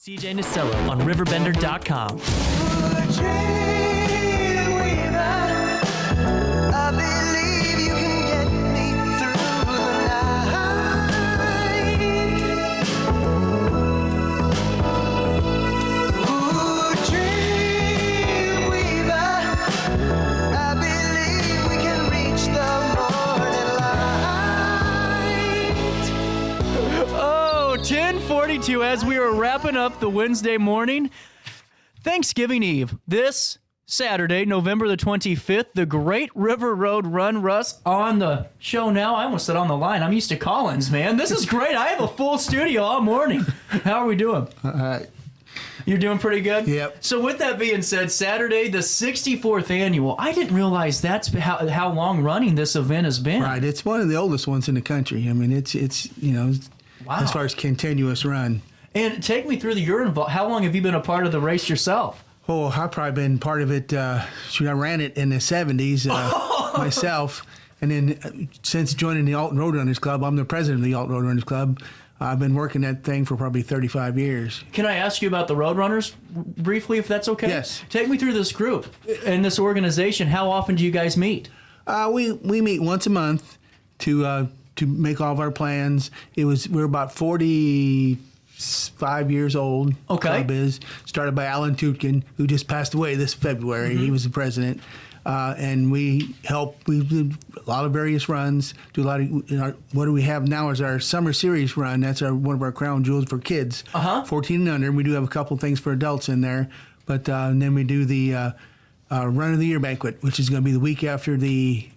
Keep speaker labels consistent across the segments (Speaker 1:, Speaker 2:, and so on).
Speaker 1: CJ Nasello on RiverBender.com.
Speaker 2: I believe you can get me through the night. Ooh, Dreamweaver, I believe we can reach the morning light.
Speaker 1: Oh, 10:42 as we are wrapping up the Wednesday morning. Thanksgiving Eve. This Saturday, November the 25th, the Great River Road Run Russ on the show now. I almost said on the line. I'm used to Collins, man. This is great. I have a full studio all morning. How are we doing? You're doing pretty good?
Speaker 3: Yep.
Speaker 1: So with that being said, Saturday, the 64th annual. I didn't realize that's how long running this event has been.
Speaker 3: Right. It's one of the oldest ones in the country. I mean, it's
Speaker 1: Wow.
Speaker 3: as far as continuous run.
Speaker 1: And take me through you're involved. How long have you been a part of the race yourself?
Speaker 3: Oh, I've probably been part of it. I ran it in the 70s myself. And then since joining the Alton Road Runners Club, I'm the president of the Alton Road Runners Club. I've been working that thing for probably 35 years.
Speaker 1: Can I ask you about the Road Runners briefly, if that's okay?
Speaker 3: Yes. Take
Speaker 1: Take me through this group and this organization. How often do you guys meet?
Speaker 3: We meet once a month to make all of our plans. We're about 45 years old.
Speaker 1: Okay.
Speaker 3: Club is started by Alan Tutkin, who just passed away this February. He was the president, and we do a lot of various runs. Do a lot of what do we have now is our summer series run. That's one of our crown jewels for kids, 14 and under. And we do have a couple things for adults in there, but and then we do the Run of the Year banquet, which is going to be the week after the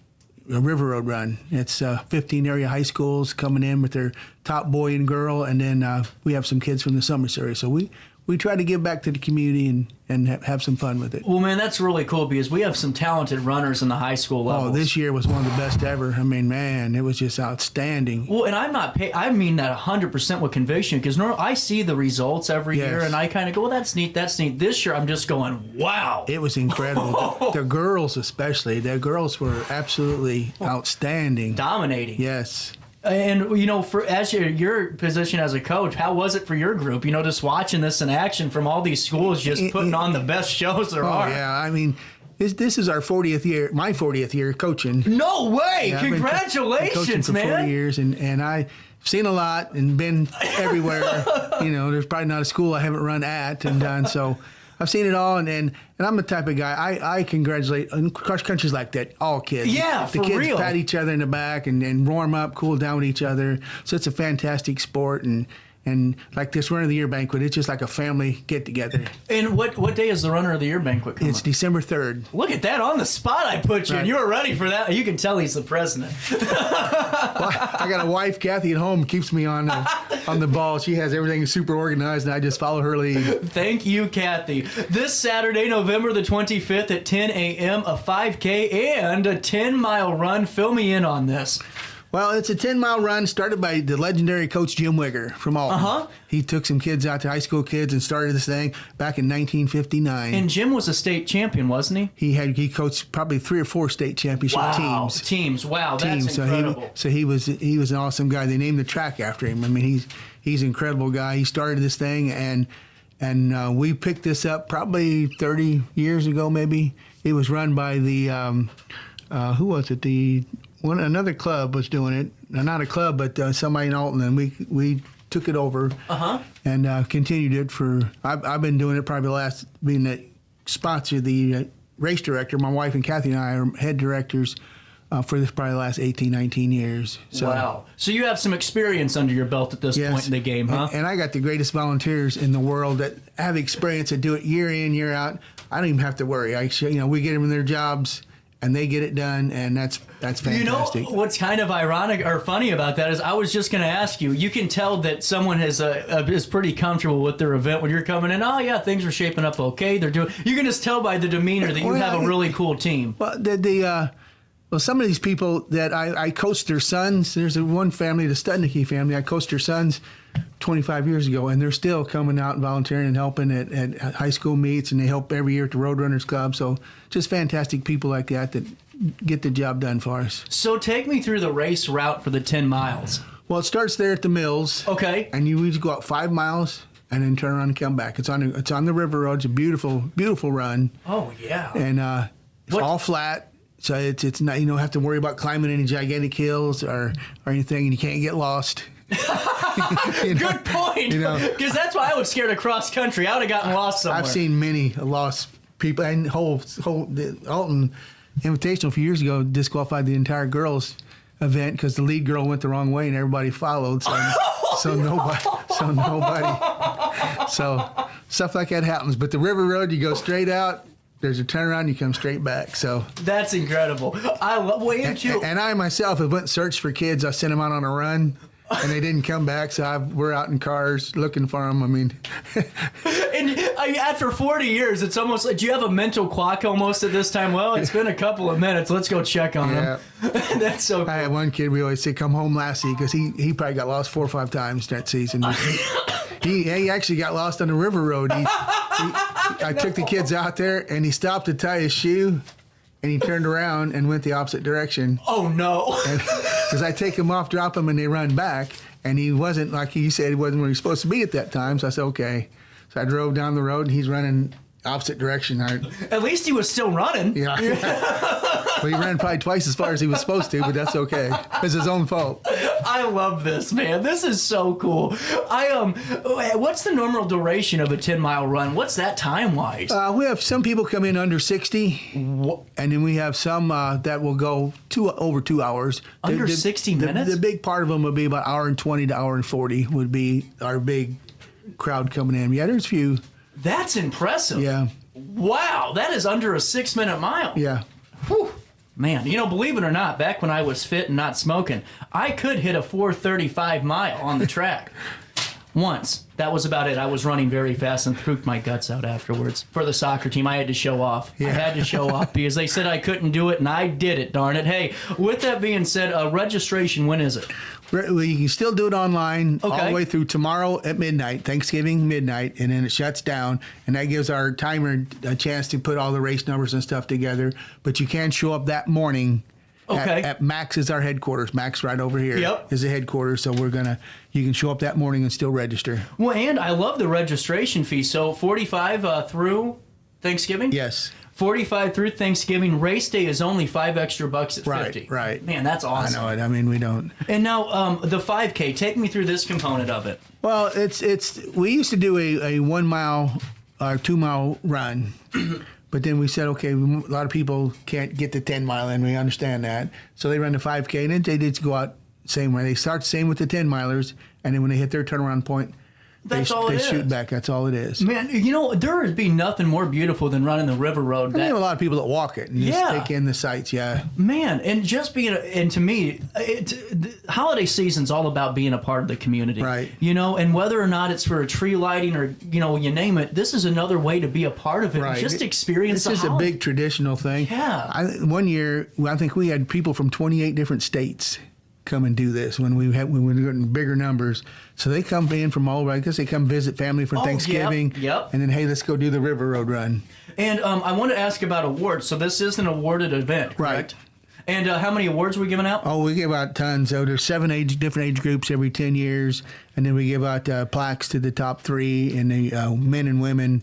Speaker 3: River Road Run. It's 15 area high schools coming in with their top boy and girl, and then we have some kids from the summer series. So we try to give back to the community and have some fun with it.
Speaker 1: Well, man, that's really cool because we have some talented runners in the high school levels.
Speaker 3: Oh, this year was one of the best ever. I mean, man, it was just outstanding.
Speaker 1: Well, and I'm not I mean that 100% with conviction because I see the results every year and I kind of go, well, that's neat, that's neat. This year I'm just going, wow.
Speaker 3: It was incredible. The girls especially, the girls were absolutely outstanding.
Speaker 1: Dominating.
Speaker 3: Yes.
Speaker 1: And, for as your position as a coach, how was it for your group? Just watching this in action from all these schools just putting on the best shows there are.
Speaker 3: Oh, yeah. I mean, this is our 40th year, my 40th year coaching.
Speaker 1: No way!
Speaker 3: Yeah,
Speaker 1: Congratulations,
Speaker 3: I've been coaching for
Speaker 1: man.
Speaker 3: 40 years, and I've seen a lot and been everywhere. There's probably not a school I haven't run at and done. So I've seen it all, and I'm the type of guy, I congratulate, in cross countries like that, all kids.
Speaker 1: Yeah,
Speaker 3: the
Speaker 1: for
Speaker 3: kids
Speaker 1: real.
Speaker 3: pat each other in the back and warm up, cool down with each other. So it's a fantastic sport, and like this Runner of the Year banquet, it's just like a family get-together.
Speaker 1: And what day is the Runner of the Year banquet coming?
Speaker 3: It's December 3rd.
Speaker 1: Look at that, on the spot I put you, and
Speaker 3: Right.
Speaker 1: you were ready for that. You can tell he's the president.
Speaker 3: Well, I got a wife, Kathy, at home, keeps me on the ball. She has everything super organized, and I just follow her lead.
Speaker 1: Thank you, Kathy. This Saturday, November the 25th at 10 a.m., a 5K and a 10-mile run. Fill me in on this.
Speaker 3: Well, it's a 10-mile run started by the legendary coach Jim Wigger from Alton. He took some kids out to high school kids and started this thing back in 1959.
Speaker 1: And Jim was a state champion, wasn't he?
Speaker 3: He coached probably 3 or 4 state championship teams.
Speaker 1: Wow, that's incredible.
Speaker 3: So he was an awesome guy. They named the track after him. I mean, he's an incredible guy. He started this thing, and we picked this up probably 30 years ago, maybe. It was run by the who was it? Another club was doing it. Not a club, but somebody in Alton, and we took it over and continued it for. I've been doing it probably being the sponsor, the race director. My wife and Kathy and I are head directors for this probably the last 18, 19 years. So,
Speaker 1: wow. So you have some experience under your belt at this point in the game, huh?
Speaker 3: And I got the greatest volunteers in the world that have experience that do it year in, year out. I don't even have to worry. We get them in their jobs, and they get it done, and that's fantastic.
Speaker 1: What's kind of ironic or funny about that is I was just going to ask you. You can tell that someone is pretty comfortable with their event when you're coming in. Oh yeah, things are shaping up okay. You can just tell by the demeanor that you have a really cool team.
Speaker 3: Well, some of these people that I coached their sons. There's one family, the Studnicki family. I coached their sons 25 years ago, and they're still coming out and volunteering and helping at high school meets, and they help every year at the Road Runners Club. So just fantastic people like that get the job done for us.
Speaker 1: So take me through the race route for the 10 miles.
Speaker 3: Well, it starts there at the mills.
Speaker 1: Okay.
Speaker 3: And you usually go out 5 miles, and then turn around and come back. It's on the river road. It's a beautiful, beautiful run.
Speaker 1: Oh, yeah.
Speaker 3: And it's all flat, so it's not, you don't have to worry about climbing any gigantic hills or anything, and you can't get lost.
Speaker 1: Good point. Because that's why I was scared of cross country. I would have gotten lost somewhere.
Speaker 3: I've seen many lost people, and the Alton Invitational a few years ago disqualified the entire girls event because the lead girl went the wrong way and everybody followed. So nobody. So stuff like that happens. But the river road, you go straight out. There's a turnaround, you come straight back. So
Speaker 1: that's incredible. I love
Speaker 3: and I myself have went and searched for kids. I sent them out on a run, and they didn't come back. So we're out in cars looking for them. I mean,
Speaker 1: and after 40 years, it's almost like, do you have a mental clock almost at this time? Well, it's been a couple of minutes. Let's go check on them. That's so cool.
Speaker 3: I had one kid, we always say, come home lassie, because he probably got lost 4 or 5 times that season. He actually got lost on the river road. I took the kids out there, and he stopped to tie his shoe, and he turned around and went the opposite direction.
Speaker 1: Oh, no.
Speaker 3: Because I take him off, drop him, and they run back, and he wasn't, like he said, he wasn't where he was supposed to be at that time. So I said, okay. So I drove down the road, and he's running opposite direction.
Speaker 1: At least he was still running.
Speaker 3: Yeah. Well, he ran probably twice as far as he was supposed to, but that's okay. It's his own fault.
Speaker 1: I love this, man. This is so cool. What's the normal duration of a 10-mile run? What's that time-wise?
Speaker 3: We have some people come in under 60, and then we have some that will go over 2 hours.
Speaker 1: Under 60 minutes?
Speaker 3: The big part of them would be about hour and 20 to hour and 40 would be our big crowd coming in. Yeah, there's a few.
Speaker 1: That's impressive.
Speaker 3: Yeah.
Speaker 1: Wow, that is under a 6-minute mile.
Speaker 3: Yeah.
Speaker 1: Whew. Man, believe it or not, back when I was fit and not smoking, I could hit a 4:35 mile on the track. Once. That was about it. I was running very fast and pooped my guts out afterwards. For the soccer team, I had to show off. Yeah. I had to show off because they said I couldn't do it, and I did it, darn it. Hey, with that being said, registration, when is it?
Speaker 3: We can still do it online all
Speaker 1: Okay.
Speaker 3: the way through tomorrow at midnight, Thanksgiving midnight, and then it shuts down. And that gives our timer a chance to put all the race numbers and stuff together. But you can show up that morning.
Speaker 1: Okay.
Speaker 3: At Max is our headquarters. Max right over here is the headquarters. So you can show up that morning and still register.
Speaker 1: Well, and I love the registration fee. So 45 through Thanksgiving?
Speaker 3: Yes.
Speaker 1: 45 through Thanksgiving. Race day is only $5 extra at 50.
Speaker 3: Right.
Speaker 1: Man, that's awesome.
Speaker 3: I know it. I mean, we don't.
Speaker 1: And now the 5K. Take me through this component of it.
Speaker 3: Well, we used to do a 1 mile or 2 mile run. But then we said, okay, a lot of people can't get the 10 mile in. We understand that. So they run the 5K, and then they just go out same way. They start the same with the 10 milers, and then when they hit their turnaround point, they shoot back. That's all it is.
Speaker 1: Man, there would be nothing more beautiful than running the river road.
Speaker 3: We have a lot of people that walk it and just take in the sights,
Speaker 1: Man, and just and to me, the holiday season's all about being a part of the community.
Speaker 3: Right.
Speaker 1: And whether or not it's for a tree lighting or, you name it, this is another way to be a part of it.
Speaker 3: Right.
Speaker 1: And just experience
Speaker 3: It's just a big traditional thing.
Speaker 1: Yeah.
Speaker 3: One year, I think we had people from 28 different states come and do this when we were getting bigger numbers. So they come in from all over. I guess they come visit family for Thanksgiving.
Speaker 1: Yep.
Speaker 3: And then, hey, let's go do the River Road Run.
Speaker 1: And I want to ask about awards. So this is an awarded event, correct?
Speaker 3: Right.
Speaker 1: And how many awards are we giving out?
Speaker 3: Oh, we give out tons. So there's 7 different age groups every 10 years. And then we give out plaques to the top 3 in the men and women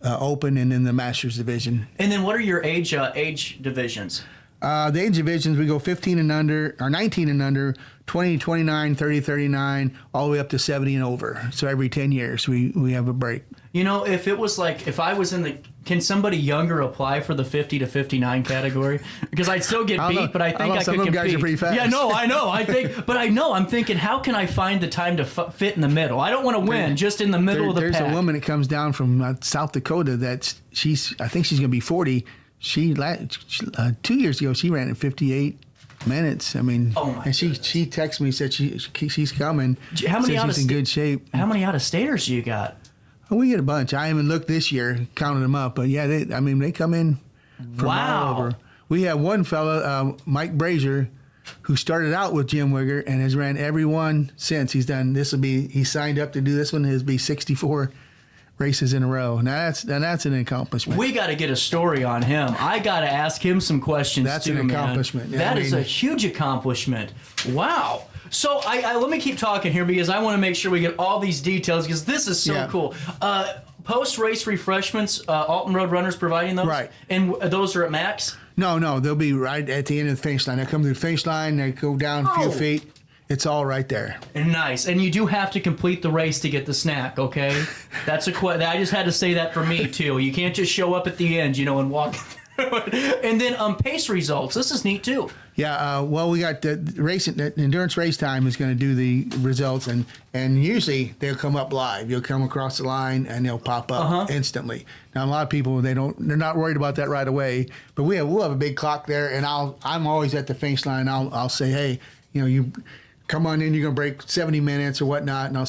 Speaker 3: open and then the Masters division.
Speaker 1: And then what are your age divisions?
Speaker 3: The age divisions, we go 15 and under, or 19 and under, 20 to 29, 30 39, all the way up to 70 and over. So every 10 years, we have a break.
Speaker 1: If it was like, if I was can somebody younger apply for the 50 to 59 category? Because I'd still get beat, but I think I could compete.
Speaker 3: Some of them guys are pretty fast.
Speaker 1: Yeah, no, I know. I'm thinking, how can I find the time to fit in the middle? I don't want to win, just in the middle of the pack.
Speaker 3: There's a woman that comes down from South Dakota I think she's going to be 40. 2 years ago, she ran in 58 minutes. I mean, and she texted me, said she's coming.
Speaker 1: How many
Speaker 3: she's in good shape.
Speaker 1: How many out-of-staters do you got?
Speaker 3: Oh, we get a bunch. I haven't looked this year, counted them up, but yeah, they come in from all over. We have one fella, Mike Brazier, who started out with Jim Wigger and has ran every one since. He signed up to do this one. It'll be 64 races in a row. Now that's an accomplishment.
Speaker 1: We got to get a story on him. I got to ask him some questions.
Speaker 3: That's an accomplishment.
Speaker 1: That is a huge accomplishment. Wow. So I let me keep talking here because I want to make sure we get all these details because this is so cool. Post-race refreshments, Alton Road Runners providing those?
Speaker 3: Right.
Speaker 1: And those are at max?
Speaker 3: No, they'll be right at the end of the finish line. They come to the finish line, they go down a few feet. It's all right there.
Speaker 1: Nice. And you do have to complete the race to get the snack, okay? That's I just had to say that for me, too. You can't just show up at the end, and walk through it. And then pace results. This is neat, too.
Speaker 3: Yeah, well, we got the endurance race time is going to do the results, and usually they'll come up live. You'll come across the line, and they'll pop up instantly. Now, a lot of people, they're not worried about that right away, but we'll have a big clock there, and I'm always at the finish line. I'll say, hey, you come on in, you're going to break 70 minutes or whatnot, and I'll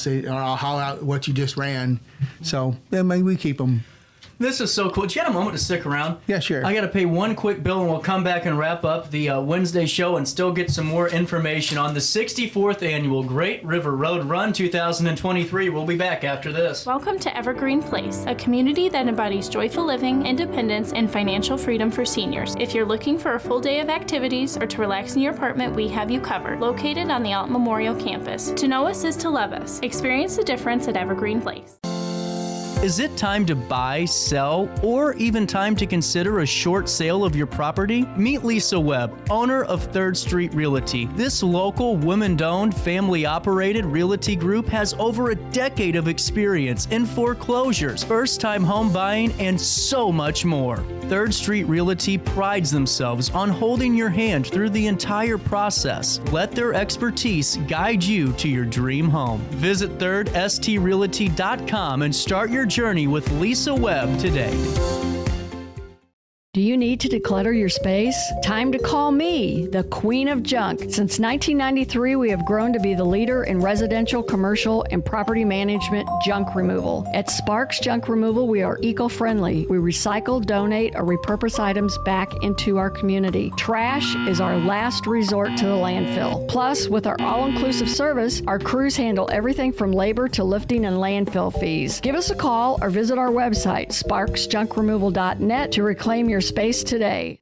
Speaker 3: holler out what you just ran. So then we keep them.
Speaker 1: This is so cool. Do you have a moment to stick around?
Speaker 3: Yeah, sure.
Speaker 1: I got to pay one quick bill, and we'll come back and wrap up the Wednesday show and still get some more information on the 64th Annual Great River Road Run 2023. We'll be back after this.
Speaker 4: Welcome to Evergreen Place, a community that embodies joyful living, independence, and financial freedom for seniors. If you're looking for a full day of activities or to relax in your apartment, we have you covered. Located on the Alton Memorial Campus. To know us is to love us. Experience the difference at Evergreen Place.
Speaker 1: Is it time to buy, sell, or even time to consider a short sale of your property? Meet Lisa Webb, owner of 3rd Street Realty. This local, women-owned, family-operated realty group has over a decade of experience in foreclosures, first-time home buying, and so much more. 3rd Street Realty prides themselves on holding your hand through the entire process. Let their expertise guide you to your dream home. Visit 3rdstrealty.com and start your journey with Lisa Webb today.
Speaker 5: Do you need to declutter your space? Time to call me, the Queen of Junk. Since 1993, we have grown to be the leader in residential, commercial, and property management junk removal. At Sparks Junk Removal, we are eco-friendly. We recycle, donate, or repurpose items back into our community. Trash is our last resort to the landfill. Plus, with our all-inclusive service, our crews handle everything from labor to lifting and landfill fees. Give us a call or visit our website, sparksjunkremoval.net, to reclaim your space today.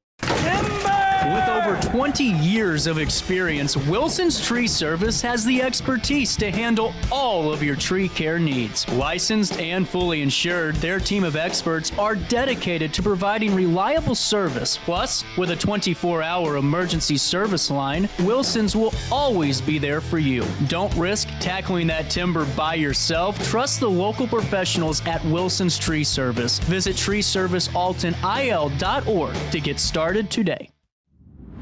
Speaker 1: With over 20 years of experience, Wilson's Tree Service has the expertise to handle all of your tree care needs. Licensed and fully insured, their team of experts are dedicated to providing reliable service. Plus, with a 24-hour emergency service line, Wilson's will always be there for you. Don't risk tackling that timber by yourself. Trust the local professionals at Wilson's Tree Service. Visit treeservicealtonil.org to get started today.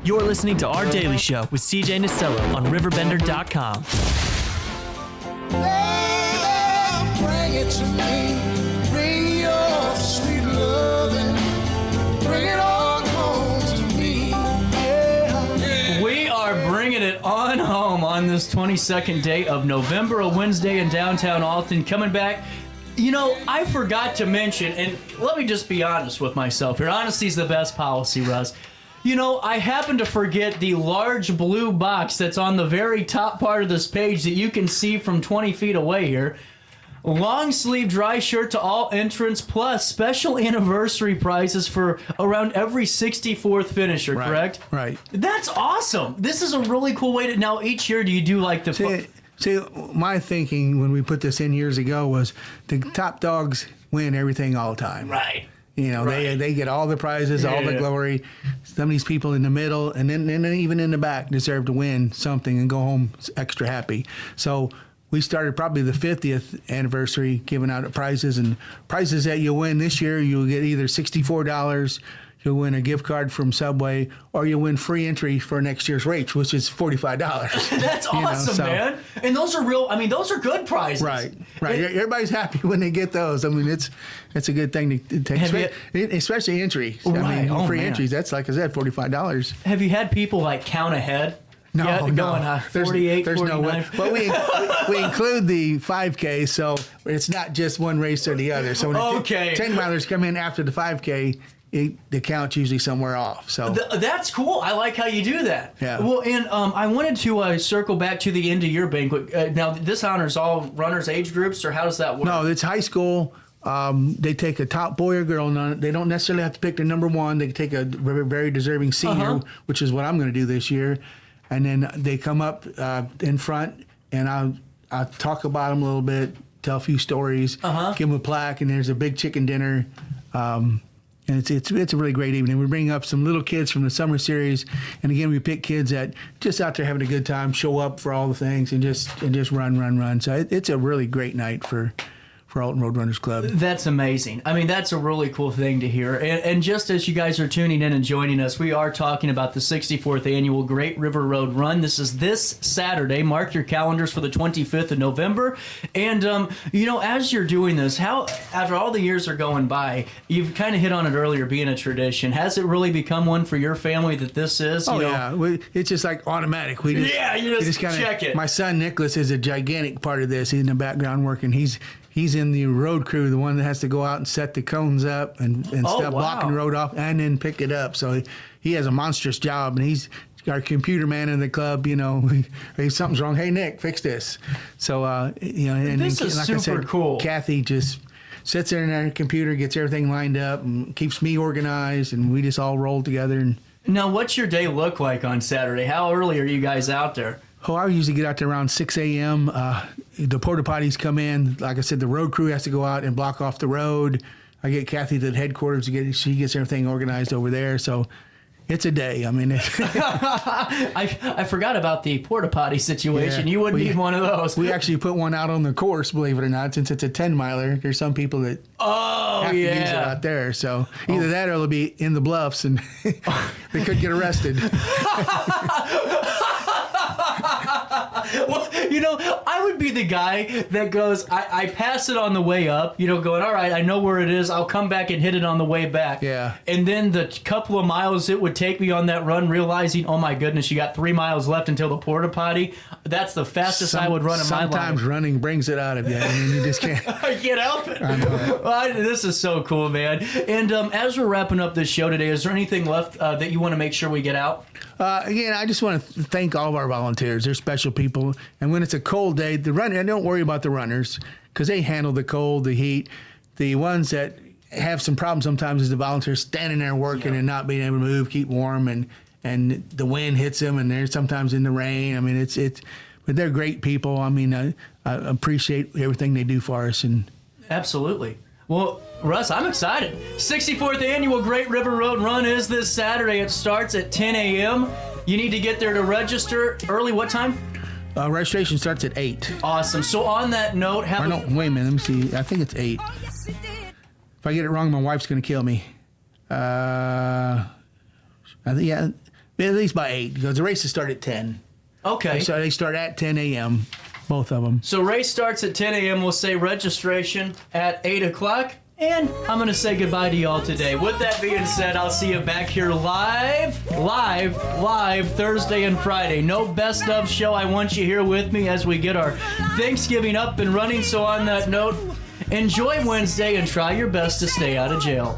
Speaker 6: You're listening to Our Daily Show with CJ Nasello on RiverBender.com.
Speaker 2: Love, bring it to me. Bring your sweet loving. Bring it on home to me. Yeah.
Speaker 1: We are bringing it on home on this 22nd day of November, a Wednesday in downtown Alton. Coming back, I forgot to mention, and let me just be honest with myself here. Honesty is the best policy, Russ. I happen to forget the large blue box that's on the very top part of this page that you can see from 20 feet away here. Long sleeve dry shirt to all entrants, plus special anniversary prizes for around every 64th finisher, correct?
Speaker 3: Right.
Speaker 1: That's awesome. This is a really cool way to, now each year do you do like the...
Speaker 3: See, my thinking when we put this in years ago was the top dogs win everything all the time.
Speaker 1: Right.
Speaker 3: They get all the prizes, all the glory. Some of these people in the middle and then even in the back deserve to win something and go home extra happy. So we started probably the 50th anniversary giving out prizes, and prizes that you'll win this year, you'll get either $64, you'll win a gift card from Subway, or you'll win free entry for next year's race, which is $45.
Speaker 1: That's awesome, man. And those are those are good prizes.
Speaker 3: Right. Everybody's happy when they get those. I mean, it's a good thing to take, especially entry.
Speaker 1: Right.
Speaker 3: Free entries, that's, like I said, $45.
Speaker 1: Have you had people count ahead?
Speaker 3: No,
Speaker 1: going 48,
Speaker 3: there's
Speaker 1: 49.
Speaker 3: no way. But we include the 5K, so it's not just one race or the other. So when 10 milers come in after the 5K, the count's usually somewhere off. So
Speaker 1: that's cool. I like how you do that.
Speaker 3: Yeah.
Speaker 1: Well, and I wanted to circle back to the end of your banquet. Now, this honors all runners' age groups, or how does that work?
Speaker 3: No, it's high school. They take a top boy or girl. They don't necessarily have to pick their number one. They can take a very, very deserving senior, which is what I'm going to do this year. and then they come up in front, and I'll talk about them a little bit, tell a few stories, give them a plaque, and there's a big chicken dinner. And it's a really great evening. We bring up some little kids from the summer series, and again we pick kids that just out there having a good time, show up for all the things, and just run. So it's a really great night for Alton Road Runners Club.
Speaker 1: That's amazing. I mean, that's a really cool thing to hear. And just as you guys are tuning in and joining us, we are talking about the 64th annual Great River Road Run. This is this Saturday. Mark your calendars for the 25th of November. And, as you're doing this, how, after all the years are going by, you've kind of hit on it earlier, being a tradition. Has it really become one for your family that this is?
Speaker 3: Yeah. It's just like automatic.
Speaker 1: You just
Speaker 3: kinda,
Speaker 1: check it.
Speaker 3: My son, Nicholas, is a gigantic part of this. He's in the background working. He's in the road crew, the one that has to go out and set the cones up and stop blocking the road off and then pick it up. So he has a monstrous job, and he's our computer man in the club. If something's wrong, hey Nick, fix this. So and
Speaker 1: this is
Speaker 3: like
Speaker 1: super
Speaker 3: I said,
Speaker 1: cool.
Speaker 3: Kathy just sits there in her computer, gets everything lined up, and keeps me organized, and we just all roll together. And
Speaker 1: now, what's your day look like on Saturday? How early are you guys out there?
Speaker 3: I usually get out there around 6 a.m. The porta potties come in. Like I said, the road crew has to go out and block off the road. I get Kathy to the headquarters. She gets everything organized over there. So it's a day. I mean,
Speaker 1: I forgot about the porta potty situation. You wouldn't need one of those.
Speaker 3: We actually put one out on the course, believe it or not, since it's a 10-miler. There's some people that have to use it out there. So either that or it'll be in the bluffs, and they could get arrested.
Speaker 1: Well, I would be the guy that goes, I pass it on the way up, going, all right, I know where it is. I'll come back and hit it on the way back.
Speaker 3: Yeah.
Speaker 1: And then the couple of miles it would take me on that run, realizing, oh my goodness, you got 3 miles left until the porta potty. That's the fastest I would run in my life.
Speaker 3: Sometimes running brings it out of you. I mean, you just can't.
Speaker 1: I can't help it.
Speaker 3: I know.
Speaker 1: Well, this is so cool, man. And as we're wrapping up this show today, is there anything left that you want to make sure we get out?
Speaker 3: Again, I just want to thank all of our volunteers. They're special people. And when it's a cold day, don't worry about the runners, because they handle the cold, the heat. The ones that have some problems sometimes is the volunteers standing there working and not being able to move, keep warm, and the wind hits them, and they're sometimes in the rain. I mean, but they're great people. I mean, I appreciate everything they do for us. And
Speaker 1: absolutely. Well, Russ, I'm excited. 64th annual Great River Road Run is this Saturday. It starts at 10 a.m. You need to get there to register early. What time?
Speaker 3: Registration starts at 8.
Speaker 1: Awesome. So on that note,
Speaker 3: wait a minute. Let me see. I think it's 8. If I get it wrong, my wife's going to kill me. I think, at least by 8, because the races start at 10.
Speaker 1: Okay.
Speaker 3: So they start at 10 a.m., both of them.
Speaker 1: So race starts at 10 a.m. We'll say registration at 8 o'clock. And I'm going to say goodbye to y'all today. With that being said, I'll see you back here live Thursday and Friday. No best of show. I want you here with me as we get our Thanksgiving up and running. So on that note, enjoy Wednesday and try your best to stay out of jail.